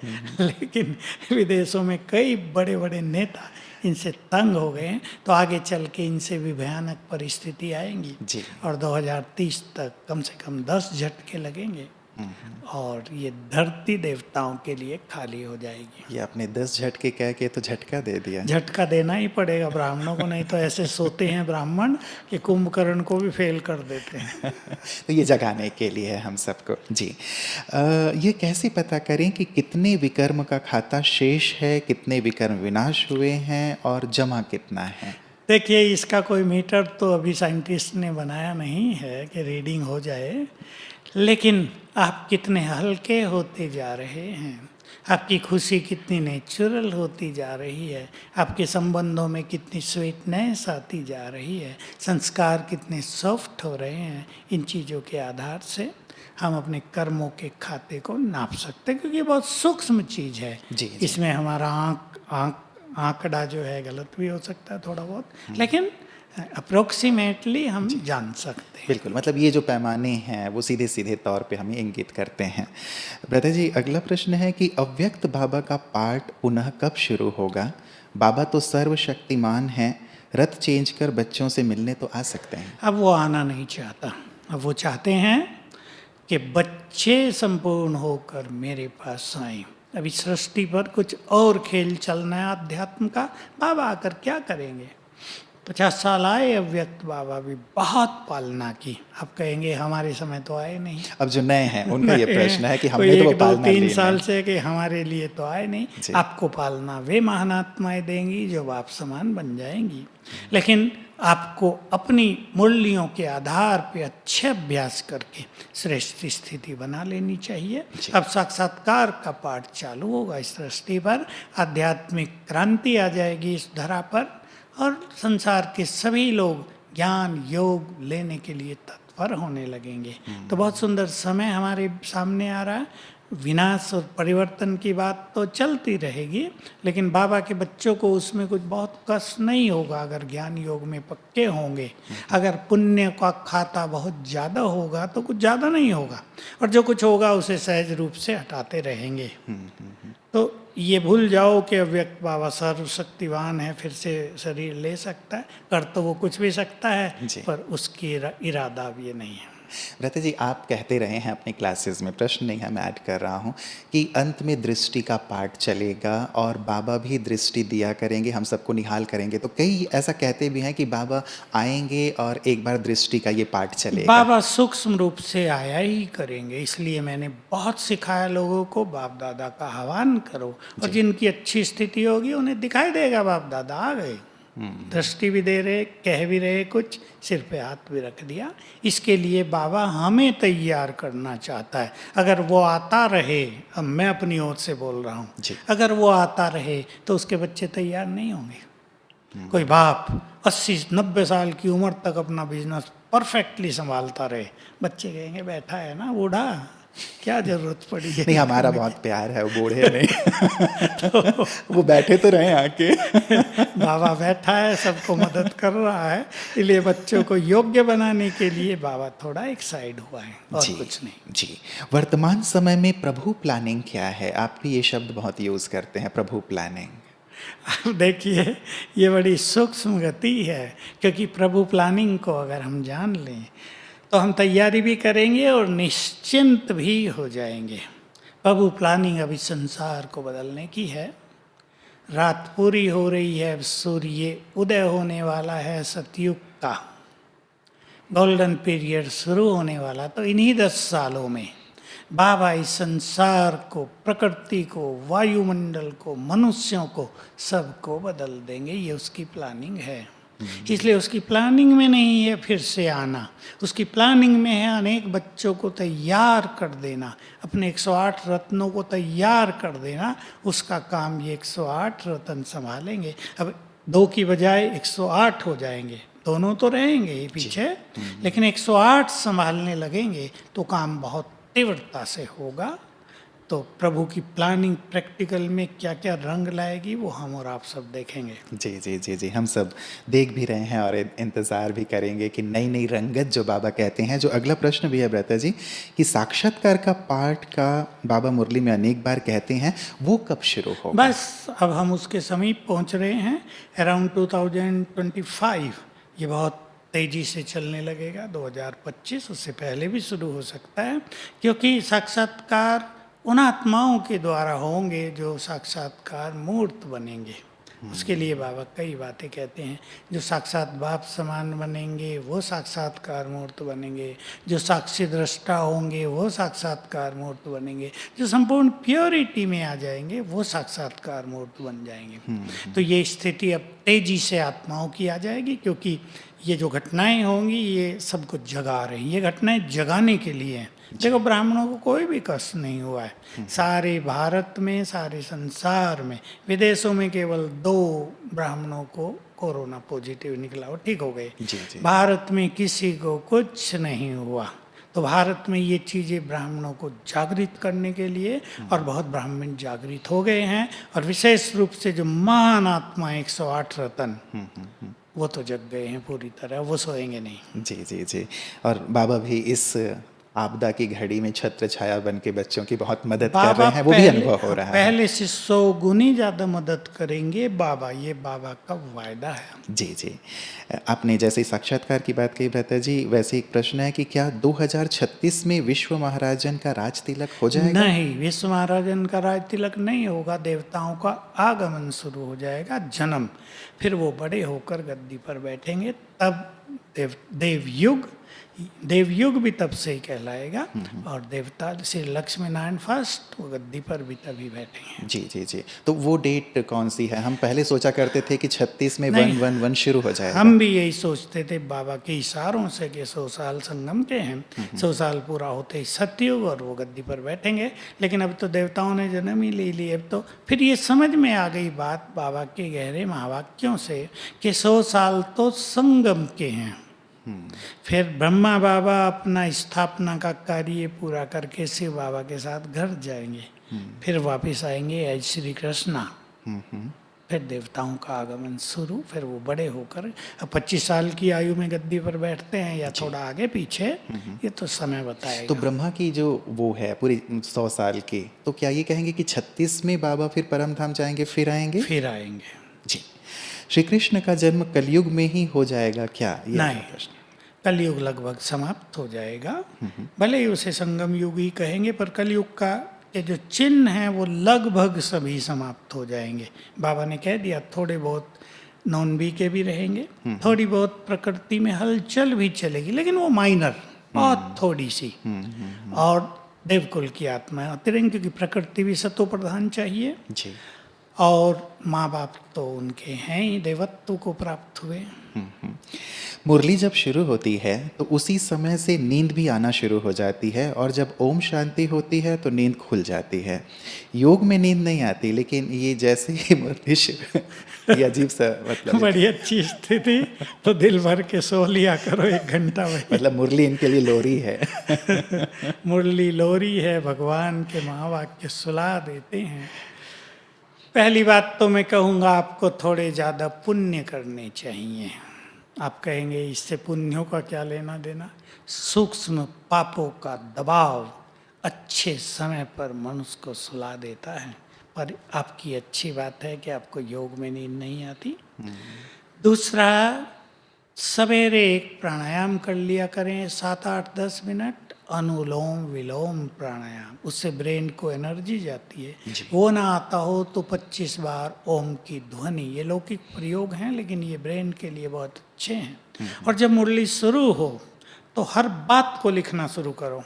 लेकिन विदेशों में कई बड़े बड़े नेता इनसे तंग हो गए हैं, तो आगे चल के इनसे भी भयानक परिस्थिति आएंगी जी। और 2030 तक कम से कम 10 झटके लगेंगे और ये धरती देवताओं के लिए खाली हो जाएगी। ये आपने 10 झटके कह के तो झटका दे दिया। झटका देना ही पड़ेगा ब्राह्मणों को, नहीं तो ऐसे सोते हैं ब्राह्मण कि कुंभकर्ण को भी फेल कर देते हैं। तो ये जगाने के लिए है हम सबको। जी। ये कैसे पता करें कि कितने विकर्म का खाता शेष है, कितने विकर्म विनाश हुए हैं और जमा कितना है? देखिए, इसका कोई मीटर तो अभी साइंटिस्ट ने बनाया नहीं है कि रीडिंग हो जाए, लेकिन आप कितने हल्के होते जा रहे हैं, आपकी खुशी कितनी नेचुरल होती जा रही है, आपके संबंधों में कितनी स्वीटनेस आती जा रही है, संस्कार कितने सॉफ्ट हो रहे हैं, इन चीज़ों के आधार से हम अपने कर्मों के खाते को नाप सकते हैं, क्योंकि ये बहुत सूक्ष्म चीज़ है। जी। इसमें हमारा आंकड़ा जो है गलत भी हो सकता है थोड़ा बहुत, लेकिन अप्रोक्सीमेटली हम जान सकते हैं। बिल्कुल, मतलब ये जो पैमाने हैं वो सीधे सीधे तौर पे हमें इंगित करते हैं। ब्रदर जी, अगला प्रश्न है कि अव्यक्त बाबा का पाठ पुनः कब शुरू होगा? बाबा तो सर्वशक्तिमान हैं, रथ चेंज कर बच्चों से मिलने तो आ सकते हैं। अब वो आना नहीं चाहता, अब वो चाहते हैं कि बच्चे संपूर्ण होकर मेरे पास आएं। अभी सृष्टि पर कुछ और खेल चलना है अध्यात्म का। बाबा आकर क्या करेंगे? 50 साल आए अव्यक्त बाबा भी, बहुत पालना की। आप कहेंगे हमारे समय तो आए नहीं। अब जो नए हैं उनका ये प्रश्न है कि हमने कोई तो वो 1, 2, पालना 3 ली साल नहीं। से कि हमारे लिए तो आए नहीं। जी। आपको पालना वे महान आत्माएं देंगी जो आप समान बन जाएंगी, लेकिन आपको अपनी मूल्यों के आधार पे अच्छे अभ्यास करके श्रेष्ठ स्थिति बना लेनी चाहिए। अब साक्षात्कार का पाठ चालू होगा इस सृष्टि पर, आध्यात्मिक क्रांति आ जाएगी इस धरा पर और संसार के सभी लोग ज्ञान योग लेने के लिए तत्पर होने लगेंगे। तो बहुत सुंदर समय हमारे सामने आ रहा है। विनाश और परिवर्तन की बात तो चलती रहेगी, लेकिन बाबा के बच्चों को उसमें कुछ बहुत कष्ट नहीं होगा अगर ज्ञान योग में पक्के होंगे। अगर पुण्य का खाता बहुत ज़्यादा होगा तो कुछ ज़्यादा नहीं होगा, और जो कुछ होगा उसे सहज रूप से हटाते रहेंगे। तो ये भूल जाओ कि अव्यक्त बाबा सर्वशक्तिवान है, फिर से शरीर ले सकता है, कर तो वो कुछ भी सकता है, पर उसकी इरादा अब ये नहीं है। रते जी, आप कहते रहे हैं अपनी क्लासेस में, प्रश्न नहीं है, मैं ऐड कर रहा हूँ कि अंत में दृष्टि का पाठ चलेगा और बाबा भी दृष्टि दिया करेंगे, हम सबको निहाल करेंगे। तो कई ऐसा कहते भी हैं कि बाबा आएंगे और एक बार दृष्टि का ये पाठ चलेगा। बाबा सूक्ष्म रूप से आया ही करेंगे, इसलिए मैंने बहुत सिखाया लोगों को, बाप दादा का आह्वान करो, और जिनकी अच्छी स्थिति होगी उन्हें दिखाई देगा बाप दादा आ गए। दृष्टि भी दे रहे, कह भी रहे, कुछ सिर पे हाथ भी रख दिया। इसके लिए बाबा हमें तैयार करना चाहता है। अगर वो आता रहे, अब मैं अपनी ओर से बोल रहा हूँ, अगर वो आता रहे तो उसके बच्चे तैयार नहीं होंगे। कोई बाप 80-90 साल की उम्र तक अपना बिजनेस परफेक्टली संभालता रहे, बच्चे कहेंगे बैठा है ना बूढ़ा, क्या जरूरत पड़ी है। नहीं, हमारा बहुत प्यार है, वो बूढ़े नहीं। तो वो बैठे तो रहे आके। बाबा बैठा है, सबको मदद कर रहा है, इसलिए बच्चों को योग्य बनाने के लिए बाबा थोड़ा एक्साइड हुआ है, और कुछ नहीं। जी, वर्तमान समय में प्रभु प्लानिंग क्या है? आप भी ये शब्द बहुत यूज करते हैं, प्रभु प्लानिंग। देखिए, ये बड़ी सूक्ष्म गति है, क्योंकि प्रभु प्लानिंग को अगर हम जान लें तो हम तैयारी भी करेंगे और निश्चिंत भी हो जाएंगे। प्रभु प्लानिंग अभी संसार को बदलने की है। रात पूरी हो रही है, सूर्य उदय होने वाला है, सतयुग का गोल्डन पीरियड शुरू होने वाला। तो इन्हीं 10 सालों में बाबा इस संसार को, प्रकृति को, वायुमंडल को, मनुष्यों को, सबको बदल देंगे। ये उसकी प्लानिंग है। इसलिए उसकी प्लानिंग में नहीं है फिर से आना, उसकी प्लानिंग में है अनेक बच्चों को तैयार कर देना, अपने 108 रत्नों को तैयार कर देना। उसका काम ये 108 रत्न संभालेंगे। अब 2 की बजाय 108 हो जाएंगे, दोनों तो रहेंगे ही पीछे, लेकिन 108 संभालने लगेंगे तो काम बहुत तीव्रता से होगा। तो प्रभु की प्लानिंग प्रैक्टिकल में क्या क्या रंग लाएगी वो हम और आप सब देखेंगे। जी जी जी जी, हम सब देख भी रहे हैं और इंतज़ार भी करेंगे कि नई नई रंगत जो बाबा कहते हैं। जो अगला प्रश्न भी है भ्राता जी कि साक्षात्कार का पाठ का बाबा मुरली में अनेक बार कहते हैं, वो कब शुरू होगा? बस अब हम उसके समीप पहुंच रहे हैं। अराउंड 2025 ये बहुत तेजी से चलने लगेगा। 2025 उससे पहले भी शुरू हो सकता है, क्योंकि साक्षात्कार उन आत्माओं के द्वारा होंगे जो साक्षात्कार मूर्त बनेंगे। उसके लिए बाबा कई बातें कहते हैं। जो साक्षात बाप समान बनेंगे वो साक्षात्कार मूर्त बनेंगे, जो साक्षी दृष्टा होंगे वो साक्षात्कार मूर्त बनेंगे, जो संपूर्ण प्योरिटी में आ जाएंगे वो साक्षात्कार मूर्त बन जाएंगे। तो ये स्थिति अब तेजी से आत्माओं की आ जाएगी, क्योंकि ये जो घटनाएं होंगी ये सबको जगा रही। ये घटनाएं जगाने के लिए हैं। देखो, ब्राह्मणों को कोई भी कष्ट नहीं हुआ है। सारे भारत में, सारे संसार में, विदेशों में केवल 2 ब्राह्मणों को कोरोना पॉजिटिव निकला, वो ठीक हो गए। जी जी भारत में किसी को कुछ नहीं हुआ। तो भारत में ये चीज़ें ब्राह्मणों को जागृत करने के लिए, और बहुत ब्राह्मण जागृत हो गए हैं। और विशेष रूप से जो महान आत्मा 108 रतन, वो तो जग गए हैं पूरी तरह, वो सोएंगे नहीं। जी जी जी। और बाबा भी इस आपदा की घड़ी में छत्र छाया बन के बच्चों की बहुत मदद कर बाबा रहे हैं, वो भी अनुभव हो रहा है। पहले से 100 गुनी ज़्यादा मदद करेंगे बाबा, ये बाबा का वायदा है। जी जी। आपने जैसे ही साक्षात्कार की बात कही भ्राता जी, वैसे एक प्रश्न है कि क्या 2036 में विश्व महाराजन का राज तिलक हो जाएगा? नहीं, विश्व महाराजन का राज तिलक नहीं होगा। देवताओं का आगमन शुरू हो जाएगा, जन्म। फिर वो बड़े होकर गद्दी पर बैठेंगे, तब देवयुग भी तब से ही कहलाएगा। और देवता श्री लक्ष्मी नारायण फर्स्ट, वो गद्दी पर भी तभी बैठेंगे। जी जी जी। तो वो डेट कौन सी है? हम पहले सोचा करते थे कि 36 में नहीं, 111 शुरू हो जाएगा। हम भी यही सोचते थे बाबा के इशारों से कि 100 साल संगम के हैं, 100 साल पूरा होते ही सतयुग और वो गद्दी पर बैठेंगे। लेकिन अब तो देवताओं ने जन्म ही ले लिए। अब तो फिर ये समझ में आ गई बात बाबा के गहरे महावाक्यों से कि 100 साल तो संगम के हैं। फिर ब्रह्मा बाबा अपना स्थापना का कार्य पूरा करके शिव बाबा के साथ घर जाएंगे, फिर वापस आएंगे एज श्री कृष्णा। फिर देवताओं का आगमन शुरू। फिर वो बड़े होकर अब 25 साल की आयु में गद्दी पर बैठते हैं या थोड़ा आगे पीछे, ये तो समय बताएगा। तो ब्रह्मा की जो वो है पूरी 100 साल की, तो क्या ये कहेंगे कि 36 में बाबा फिर परम धाम जाएंगे, फिर आएंगे? फिर आएंगे जी। श्री कृष्ण का जन्म कलयुग में ही हो जाएगा क्या? ये नहीं, प्रश्न। कलयुग लगभग समाप्त हो जाएगा। भले ही उसे संगम युग ही कहेंगे, पर कलयुग का ये जो चिन्ह हैं वो लगभग सभी समाप्त हो जाएंगे। बाबा ने कह दिया, थोड़े बहुत नॉन बी के भी रहेंगे, थोड़ी बहुत प्रकृति में हलचल भी चलेगी, लेकिन वो माइनर, बहुत थोड़ी सी। और देवकुल की आत्मा अतिरंग, क्योंकि प्रकृति भी सतो प्रधान चाहिए। जी। और माँ बाप तो उनके हैं ही, देवत्व को प्राप्त हुए। मुरली जब शुरू होती है तो उसी समय से नींद भी आना शुरू हो जाती है, और जब ओम शांति होती है तो नींद खुल जाती है। योग में नींद नहीं आती, लेकिन ये जैसे ही मुरली शुरू, ये अजीब सा मतलब बड़ी अच्छी स्थिति, तो दिल भर के सो लिया करो 1 घंटा वही। मतलब मुरली इनके लिए लोरी है। मुरली लोरी है, भगवान के महावाक्य सुला देते हैं। पहली बात तो मैं कहूँगा आपको थोड़े ज़्यादा पुण्य करने चाहिए। आप कहेंगे इससे पुण्यों का क्या लेना देना? सूक्ष्म पापों का दबाव अच्छे समय पर मनुष्य को सुला देता है। पर आपकी अच्छी बात है कि आपको योग में नींद नहीं आती। दूसरा, सवेरे एक प्राणायाम कर लिया करें 7, 8, 10 मिनट, अनुलोम विलोम प्राणायाम। उससे ब्रेन को एनर्जी जाती है। वो ना आता हो तो 25 बार ओम की ध्वनि, ये लौकिक प्रयोग हैं लेकिन ये ब्रेन के लिए बहुत अच्छे हैं। और जब मुरली शुरू हो तो हर बात को लिखना शुरू करो,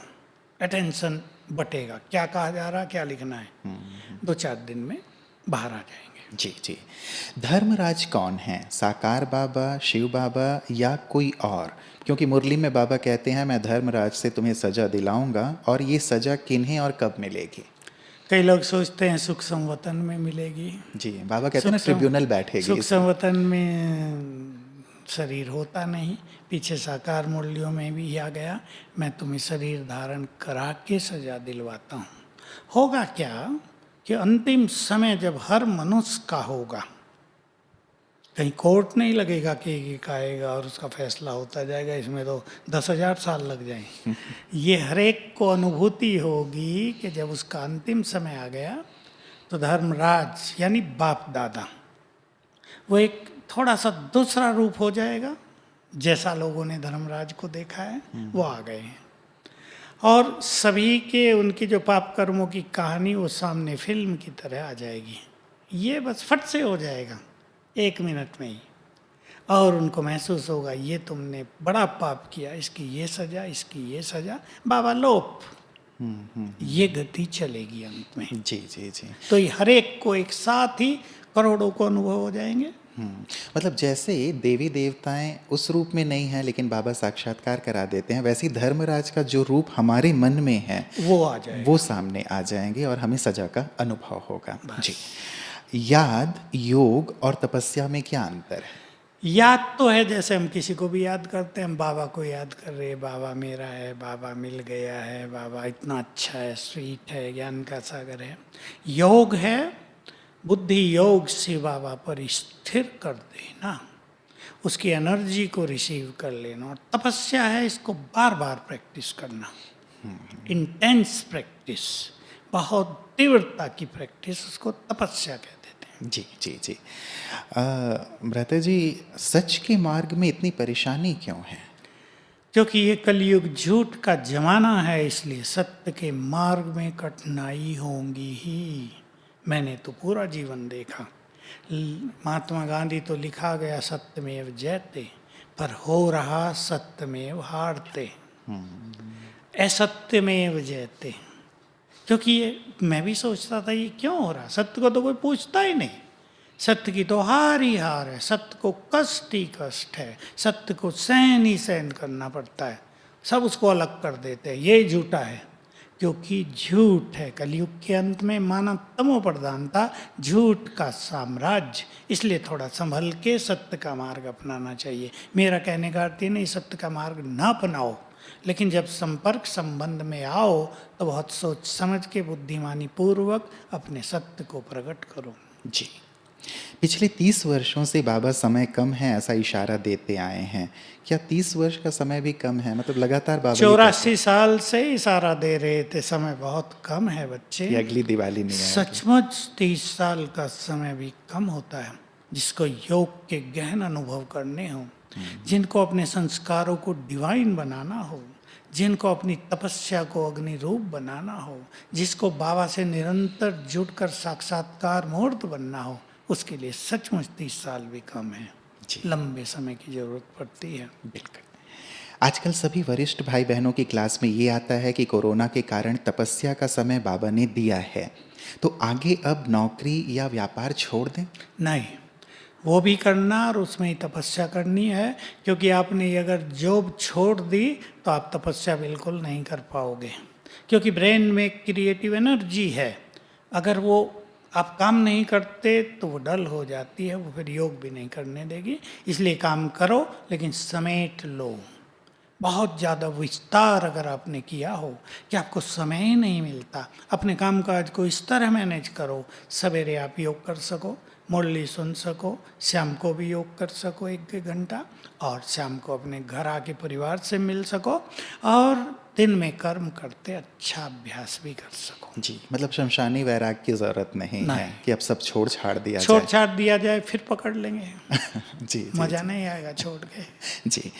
अटेंशन बटेगा, क्या कहा जा रहा, क्या लिखना है। 2-4 दिन में बाहर आ जाएंगे। जी जी। धर्मराज कौन है? साकार बाबा, शिव बाबा या कोई और? क्योंकि मुरली में बाबा कहते हैं मैं धर्मराज से तुम्हें सजा दिलाऊंगा, और ये सजा किन्हें और कब मिलेगी? कई लोग सोचते हैं सुख संवतन में मिलेगी। जी, बाबा कहते हैं ना ट्रिब्यूनल बैठेगी। सुख संवतन में शरीर होता नहीं। पीछे साकार मुरलियों में भी आ गया, मैं तुम्हें शरीर धारण करा के सजा दिलवाता हूँ। होगा क्या कि अंतिम समय जब हर मनुष्य का होगा, कहीं कोर्ट नहीं लगेगा कि एक आएगा और उसका फैसला होता जाएगा, इसमें तो 10,000 साल लग जाएंगे। ये हर एक को अनुभूति होगी कि जब उसका अंतिम समय आ गया तो धर्मराज यानी बाप दादा वो एक थोड़ा सा दूसरा रूप हो जाएगा, जैसा लोगों ने धर्मराज को देखा है वो आ गए हैं। और सभी के उनकी जो पाप कर्मों की कहानी वो सामने फिल्म की तरह आ जाएगी। ये बस फट से हो जाएगा 1 मिनट में ही, और उनको महसूस होगा ये तुमने बड़ा पाप किया, इसकी ये सजा, इसकी ये सजा, बाबा लोप। ये गति चलेगी अंत में। जी जी जी। तो ये हर एक को एक साथ ही करोड़ों को अनुभव हो जाएंगे। मतलब जैसे देवी देवताएं उस रूप में नहीं है लेकिन बाबा साक्षात्कार करा देते हैं, वैसे ही धर्मराज का जो रूप हमारे मन में है वो आ जाएगा, वो सामने आ जाएंगे और हमें सजा का अनुभव होगा। जी। याद, योग और तपस्या में क्या अंतर है? याद तो है जैसे हम किसी को भी याद करते हैं, हम बाबा को याद कर रहे हैं, बाबा मेरा है, बाबा मिल गया है, बाबा इतना अच्छा है, स्वीट है, ज्ञान का सागर है। योग है बुद्धि योग से बाबा पर स्थिर कर देना, उसकी एनर्जी को रिसीव कर लेना। और तपस्या है इसको बार बार प्रैक्टिस करना, इंटेंस प्रैक्टिस, बहुत तीव्रता की प्रैक्टिस, उसको तपस्या कहते हैं। जी जी जी। भ्राता जी, सच के मार्ग में इतनी परेशानी क्यों है? क्योंकि ये कलयुग झूठ का जमाना है, इसलिए सत्य के मार्ग में कठिनाई होंगी ही। मैंने तो पूरा जीवन देखा। महात्मा गांधी तो लिखा गया सत्यमेव जयते, पर हो रहा सत्यमेव हारते, असत्यमेव जयते। क्योंकि ये मैं भी सोचता था ये क्यों हो रहा, सत्य को तो कोई पूछता ही नहीं, सत्य की तो हार ही हार है, सत्य को कष्ट ही कष्ट है, सत्य को सहन ही सहन करना पड़ता है, सब उसको अलग कर देते हैं, ये झूठा है। क्योंकि झूठ है, कलयुग के अंत में मानव तमो प्रधानता, झूठ का साम्राज्य, इसलिए थोड़ा संभल के सत्य का मार्ग अपनाना चाहिए। मेरा कहने का अर्थ नहीं सत्य का मार्ग ना अपनाओ, लेकिन जब संपर्क संबंध में आओ तो बहुत सोच समझ के बुद्धिमानी पूर्वक अपने सत्य को प्रकट करो। जी। पिछले 30 वर्षों से बाबा समय कम है ऐसा इशारा देते आए हैं, क्या 30 वर्ष का समय भी कम है? मतलब लगातार बाबा 84 साल से इशारा दे रहे थे समय बहुत कम है बच्चे, ये अगली दिवाली नहीं आएगी। सचमुच 30 साल का समय भी कम होता है। जिसको योग के गहन अनुभव करने हो, जिनको अपने संस्कारों को डिवाइन बनाना हो, जिनको अपनी तपस्या को अग्नि रूप बनाना हो, जिसको बाबा से निरंतर जुड़कर साक्षात्कार मूर्त बनना हो, उसके लिए सचमुच 30 साल भी कम है, लंबे समय की जरूरत पड़ती है। बिल्कुल। आजकल सभी वरिष्ठ भाई बहनों की क्लास में ये आता है कि कोरोना के कारण तपस्या का समय बाबा ने दिया है, तो आगे अब नौकरी या व्यापार छोड़ दें? नहीं, वो भी करना और उसमें ही तपस्या करनी है, क्योंकि आपने अगर जॉब छोड़ दी तो आप तपस्या बिल्कुल नहीं कर पाओगे, क्योंकि ब्रेन में क्रिएटिव एनर्जी है, अगर वो आप काम नहीं करते तो वो डल हो जाती है, वो फिर योग भी नहीं करने देगी। इसलिए काम करो लेकिन समेट लो। बहुत ज़्यादा विस्तार अगर आपने किया हो कि आपको समय ही नहीं मिलता, अपने काम काज को इस तरह मैनेज करो, सवेरे आप योग कर सको, मुरली सुन सको, शाम को भी योग कर सको 1 घंटा, और शाम को अपने घर आके परिवार से मिल सको, और दिन में कर्म करते अच्छा अभ्यास भी कर सको। जी, मतलब शमशानी वैराग की ज़रूरत नहीं है कि अब सब छोड़ छाड़ दिया छोड़ छाड़ दिया जाए फिर पकड़ लेंगे। जी, मज़ा नहीं आएगा छोड़ के। जी।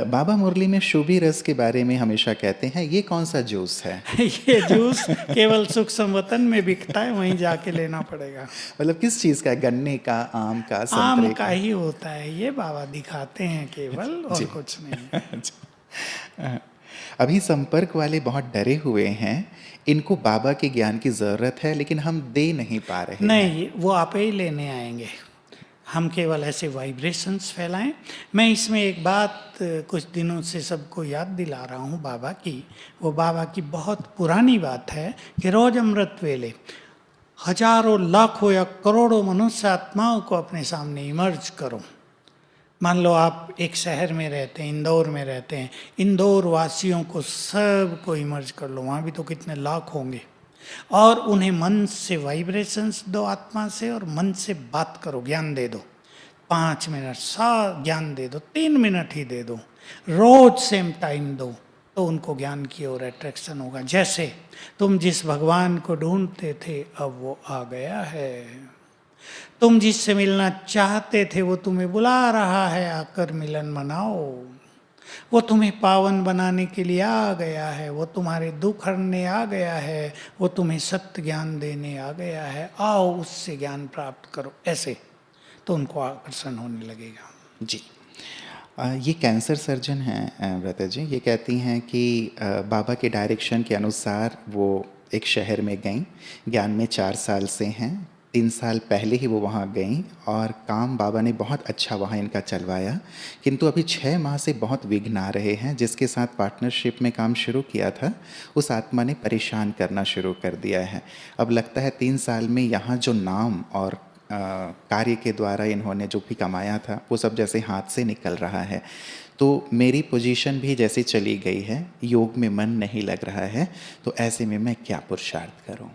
बाबा मुरली में शुभी रस के बारे में हमेशा कहते हैं, ये कौन सा जूस है? ये जूस केवल सुख संवतन में बिकता है, वहीं जाके लेना पड़ेगा। मतलब किस चीज़ का? गन्ने का, आम का, संतरे आम का ही होता है, ये बाबा दिखाते हैं केवल, और कुछ नहीं। अभी संपर्क वाले बहुत डरे हुए हैं, इनको बाबा के ज्ञान की ज़रूरत है लेकिन हम दे नहीं पा रहे नहीं, वो आप ही लेने आएंगे, हम केवल ऐसे वाइब्रेशंस फैलाएं। मैं इसमें एक बात कुछ दिनों से सबको याद दिला रहा हूँ बाबा की, वो बाबा की बहुत पुरानी बात है कि रोज अमृत वेले हजारों लाखों या करोड़ों मनुष्य आत्माओं को अपने सामने इमर्ज करो। मान लो आप एक शहर में रहते हैं, इंदौर में रहते हैं, इंदौर वासियों को सब को इमर्ज कर लो, वहाँ भी तो कितने लाख होंगे। और उन्हें मन से वाइब्रेशंस दो, आत्मा से, और मन से बात करो, ज्ञान दे दो। 5 मिनट ज्ञान दे दो, 3 मिनट ही दे दो, रोज सेम टाइम दो, तो उनको ज्ञान की ओर अट्रैक्शन होगा। जैसे तुम जिस भगवान को ढूंढते थे अब वो आ गया है, तुम जिससे मिलना चाहते थे वो तुम्हें बुला रहा है, आकर मिलन मनाओ। वो तुम्हें पावन बनाने के लिए आ गया है, वो तुम्हारे दुख हरने आ गया है, वो तुम्हें सत्य ज्ञान देने आ गया है, आओ उससे ज्ञान प्राप्त करो। ऐसे तो उनको आकर्षण होने लगेगा। जी। ये कैंसर सर्जन हैं व्रता जी, ये कहती हैं कि बाबा के डायरेक्शन के अनुसार वो एक शहर में गईं, ज्ञान में 4 साल से हैं। 3 साल पहले ही वो वहाँ गईं और काम बाबा ने बहुत अच्छा वहाँ इनका चलवाया, किंतु अभी 6 माह से बहुत विघ्न आ रहे हैं। जिसके साथ पार्टनरशिप में काम शुरू किया था उस आत्मा ने परेशान करना शुरू कर दिया है। अब लगता है 3 साल में यहाँ जो नाम और कार्य के द्वारा इन्होंने जो भी कमाया था वो सब जैसे हाथ से निकल रहा है। तो मेरी पोजीशन भी जैसे चली गई है, योग में मन नहीं लग रहा है, तो ऐसे में मैं क्या पुरुषार्थ करूं?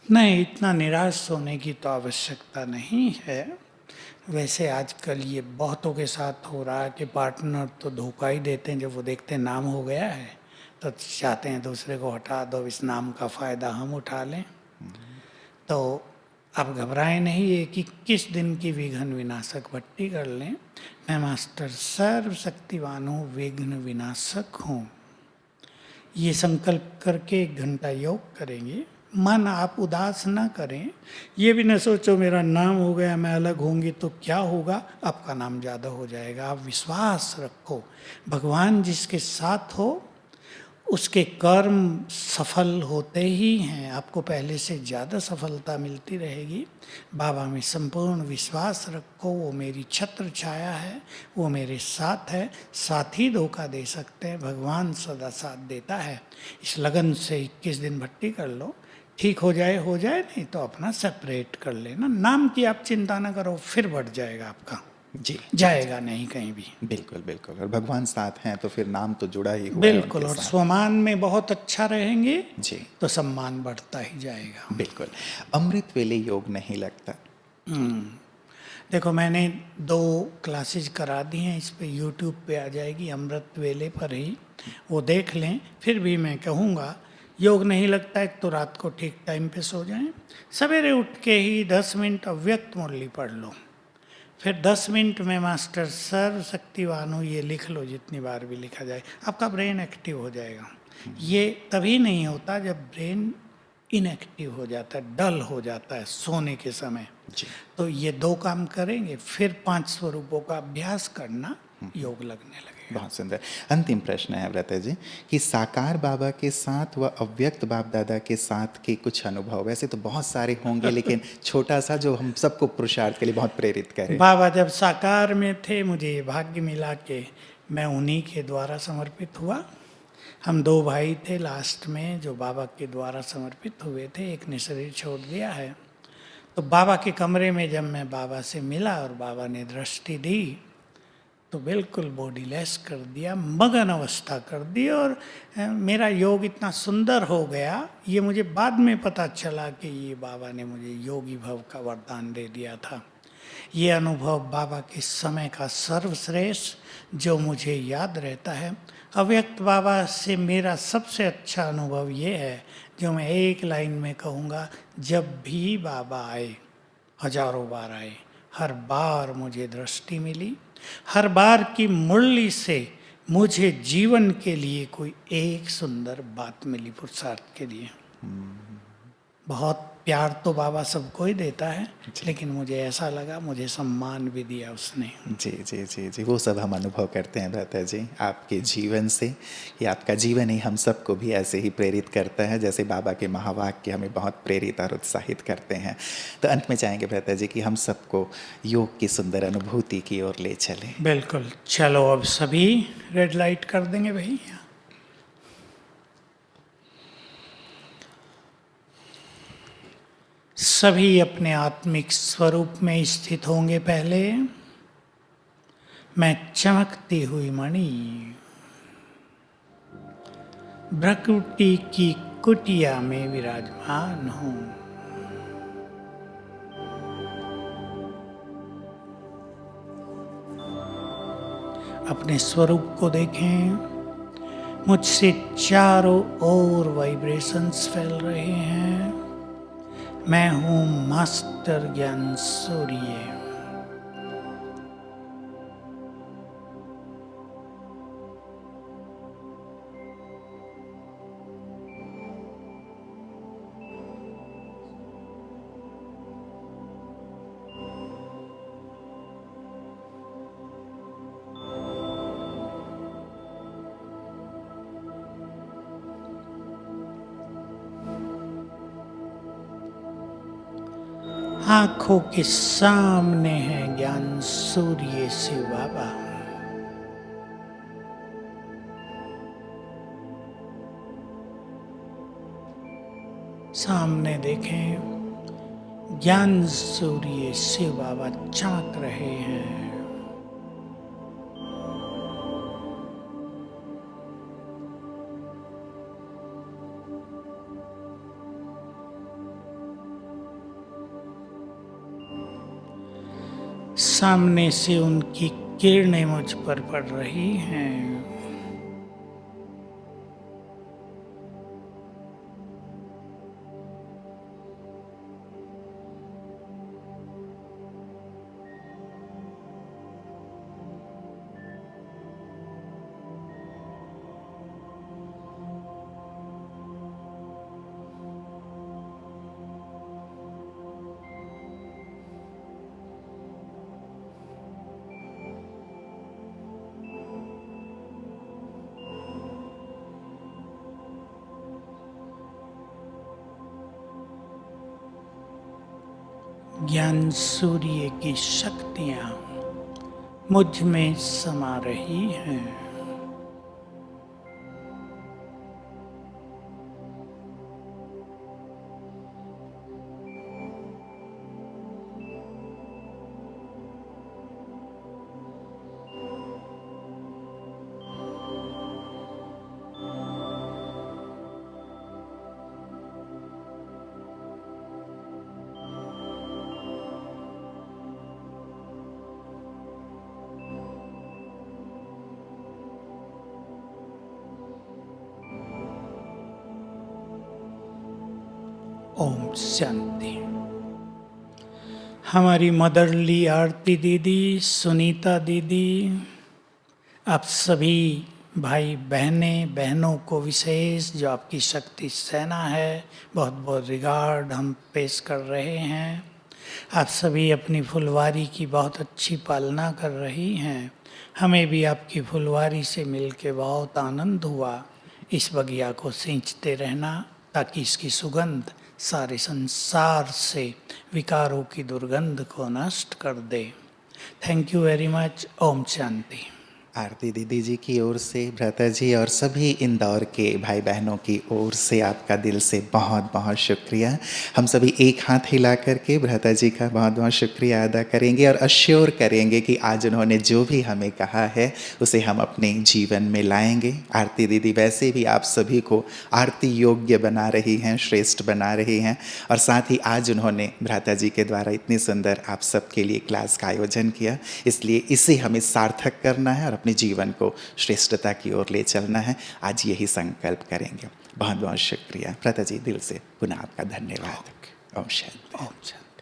नहीं, इतना निराश होने की तो आवश्यकता नहीं है। वैसे आजकल ये बहुतों के साथ हो रहा है कि पार्टनर तो धोखा ही देते हैं, जब वो देखते हैं नाम हो गया है तो चाहते हैं दूसरे को हटा दो, इस नाम का फ़ायदा हम उठा लें। तो अब घबराएं नहीं, ये कि किस दिन की विघ्न विनाशक भट्टी कर लें। मैं मास्टर सर्वशक्तिवान हूँ, विघ्न विनाशक हूँ, ये संकल्प करके 1 घंटा योग करेंगे। मन आप उदास ना करें, ये भी न सोचो मेरा नाम हो गया मैं अलग होंगी तो क्या होगा, आपका नाम ज़्यादा हो जाएगा। आप विश्वास रखो, भगवान जिसके साथ हो उसके कर्म सफल होते ही हैं, आपको पहले से ज़्यादा सफलता मिलती रहेगी। बाबा में संपूर्ण विश्वास रखो, वो मेरी छत्र छाया है, वो मेरे साथ है, साथ ही धोखा दे सकते हैं, भगवान सदा साथ देता है। इस लगन से 21 दिन भट्टी कर लो, ठीक हो जाए, नहीं तो अपना सेपरेट कर लेना। नाम की आप चिंता ना करो, फिर बढ़ जाएगा आपका, जी, जाएगा नहीं कहीं भी। बिल्कुल बिल्कुल। और भगवान साथ हैं तो फिर नाम तो जुड़ा ही हुआ है बिल्कुल, उनके और साथ। स्वमान में बहुत अच्छा रहेंगे जी, तो सम्मान बढ़ता ही जाएगा। बिल्कुल। अमृत वेले योग नहीं लगता। देखो, मैंने 2 क्लासेज करा दी हैं, इस पे यूट्यूब पे आ जाएगी, अमृत वेले पर ही, वो देख लें। फिर भी मैं कहूँगा योग नहीं लगता है तो रात को ठीक टाइम पे सो जाएं, सवेरे उठ के ही 10 मिनट अव्यक्त मुरली पढ़ लो, फिर 10 मिनट में मास्टर सर्वशक्तिवान हूँ ये लिख लो, जितनी बार भी लिखा जाए, आपका ब्रेन एक्टिव हो जाएगा। ये तभी नहीं होता जब ब्रेन इनएक्टिव हो जाता है, डल हो जाता है सोने के समय। जी, तो ये 2 काम करेंगे, फिर 5 स्वरूपों का अभ्यास करना, योग लगने लगेगा। बहुत सुंदर। अंतिम प्रश्न है व्रता जी कि साकार बाबा के साथ व अव्यक्त बाप दादा के साथ के कुछ अनुभव, वैसे तो बहुत सारे होंगे लेकिन छोटा सा जो हम सबको पुरुषार्थ के लिए बहुत प्रेरित करे। बाबा जब साकार में थे, मुझे ये भाग्य मिला कि मैं उन्हीं के द्वारा समर्पित हुआ। हम 2 भाई थे लास्ट में जो बाबा के द्वारा समर्पित हुए थे, एक ने शरीर छोड़ दिया है। तो बाबा के कमरे में जब मैं बाबा से मिला और बाबा ने दृष्टि दी तो बिल्कुल बॉडी लेस कर दिया, मगन अवस्था कर दी, और मेरा योग इतना सुंदर हो गया। ये मुझे बाद में पता चला कि ये बाबा ने मुझे योगी भव का वरदान दे दिया था। ये अनुभव बाबा के समय का सर्वश्रेष्ठ जो मुझे याद रहता है। अव्यक्त बाबा से मेरा सबसे अच्छा अनुभव ये है जो मैं एक लाइन में कहूँगा, जब भी बाबा आए, हजारों बार आए, हर बार मुझे दृष्टि मिली, हर बार की मुरली से मुझे जीवन के लिए कोई एक सुंदर बात मिली, पुरुषार्थ के लिए। बहुत प्यार तो बाबा सबको ही देता है, लेकिन मुझे ऐसा लगा मुझे सम्मान भी दिया उसने। जी जी जी जी, वो सब हम अनुभव करते हैं भ्राता जी आपके जीवन से, कि आपका जीवन ही हम सबको भी ऐसे ही प्रेरित करता है जैसे बाबा के महावाक्य हमें बहुत प्रेरित और उत्साहित करते हैं। तो अंत में चाहेंगे भ्राता जी कि हम सबको योग की सुंदर अनुभूति की ओर ले चलें। बिल्कुल, चलो अब सभी रेड लाइट कर देंगे भाई। सभी अपने आत्मिक स्वरूप में स्थित होंगे। पहले मैं चमकती हुई मणि, प्रकृति की कुटिया में विराजमान हूँ। अपने स्वरूप को देखें। मुझसे चारों ओर वाइब्रेशंस फैल रहे हैं। मैं हूँ मास्टर ज्ञान सूर्य। आंखों के सामने है ज्ञान सूर्य शिव बाबा। सामने देखें, ज्ञान सूर्य शिव बाबा चमक रहे हैं। सामने से उनकी किरणें मुझ पर पड़ रही हैं। ज्ञान सूर्य की शक्तियां मुझ में समा रही हैं। ओम शांति। हमारी मदरली आरती दीदी, सुनीता दीदी, आप सभी भाई बहनों को विशेष जो आपकी शक्ति सेना है, बहुत बहुत रिगार्ड हम पेश कर रहे हैं। आप सभी अपनी फुलवारी की बहुत अच्छी पालना कर रही हैं। हमें भी आपकी फुलवारी से मिलके बहुत आनंद हुआ। इस बगिया को सींचते रहना ताकि इसकी सुगंध सारे संसार से विकारों की दुर्गंध को नष्ट कर दे। Thank you very much. Om Shanti. Aarti दीदी जी की ओर से, भ्राता जी और सभी इंदौर के भाई बहनों की ओर से आपका दिल से बहुत बहुत शुक्रिया। हम सभी एक हाथ हिला करके भ्राता जी का बहुत बहुत शुक्रिया अदा करेंगे और अश्योर करेंगे कि आज उन्होंने जो भी हमें कहा है उसे हम अपने जीवन में लाएंगे। आरती दीदी वैसे भी आप सभी को आरती योग्य बना रही हैं, श्रेष्ठ बना रही हैं, और साथ ही आज उन्होंने भ्राता जी के द्वारा इतनी सुंदर आप सबके लिए क्लास का आयोजन किया, इसलिए इसे हमें सार्थक करना है और अपने जीवन को श्रेष्ठता की ओर ले चलना है। आज यही संकल्प करेंगे। बहुत बहुत शुक्रिया भ्राता जी, दिल से पुनः आपका धन्यवाद। ओम शांति। ओम शांति।